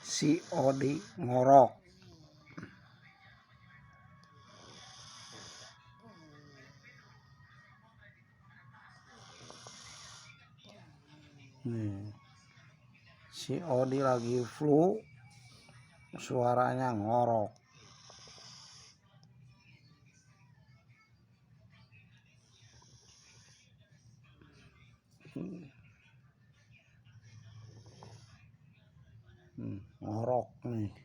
Si Odi ngorok. Nih, si Odi lagi flu, suaranya ngorok. Ngorok nih.